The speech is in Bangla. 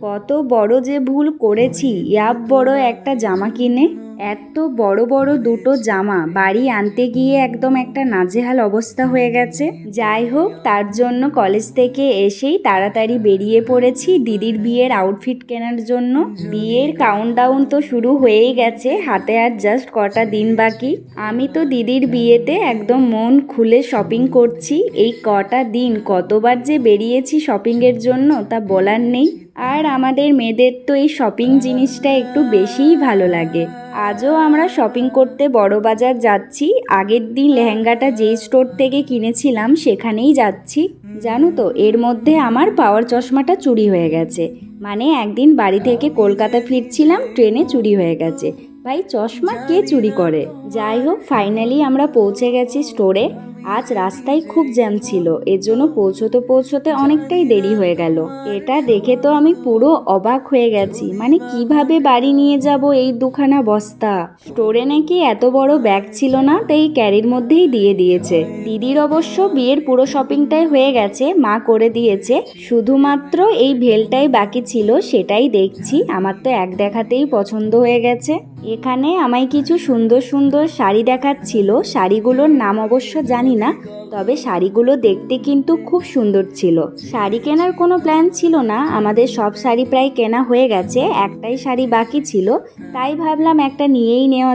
কত বড় যে ভুল করেছি ইয়াব বড় একটা জামা কিনে। এত বড় বড় দুটো জামা বাড়ি আনতে গিয়ে একদম একটা নাজেহাল অবস্থা হয়ে গেছে। যাই হোক, তার জন্য কলেজ থেকে এসেই তাড়াতাড়ি বেরিয়ে পড়েছি দিদির বিয়ের আউটফিট কেনার জন্য। বিয়ের কাউন্টডাউন তো শুরু হয়েই গেছে, হাতে আর জাস্ট কটা দিন বাকি। আমি তো দিদির বিয়েতে একদম মন খুলে শপিং করছি। এই কটা দিন কতবার যে বেরিয়েছি শপিংয়ের জন্য তা বলার নেই। আর আমাদের মেয়েদের তো এই শপিং জিনিসটা একটু বেশিই ভালো লাগে। আজও আমরা শপিং করতে বড় বাজার যাচ্ছি। আগের দিন লেহেঙ্গাটা যেই স্টোর থেকে কিনেছিলাম সেখানেই যাচ্ছি। জানো তো, এর মধ্যে আমার পাওয়ার চশমাটা চুরি হয়ে গেছে। মানে একদিন বাড়ি থেকে কলকাতা ফিরছিলাম, ট্রেনে চুরি হয়ে গেছে। ভাই, চশমা কে চুরি করে? যাই হোক, ফাইনালি আমরা পৌঁছে গেছি স্টোরে। আজ রাস্তায় খুব জ্যাম ছিল, এজন্য পৌঁছতে অনেকটাই দেরি হয়ে গেল। এটা দেখে তো আমি পুরো অবাক হয়ে গেছি। মানে কিভাবে বাড়ি নিয়ে যাব এই দুখানা বস্তা? স্টোরে নাকি এত বড় ব্যাগ ছিল না, তাই ক্যারির মধ্যেই দিয়ে দিয়েছে। দিদির অবশ্য বিয়ের পুরো শপিংটাই হয়ে গেছে, মা করে দিয়েছে। শুধুমাত্র এই ভেলটাই বাকি ছিল, সেটাই দেখছি। আমার তো এক দেখাতেই পছন্দ হয়ে গেছে। এখানে আমায় কিছু সুন্দর সুন্দর শাড়ি দেখাচ্ছিল। শাড়িগুলোর নাম অবশ্য জানি না, তবে শাড়িগুলো দেখতে কিন্তু খুব সুন্দর ছিল। শাড়ি কেনার কোনো প্ল্যান ছিল না, আমাদের সব শাড়ি প্রায় কেনা হয়ে গেছে, একটাই শাড়ি বাকি ছিল। তাই ভাবলাম একটা নিয়েই নেওয়া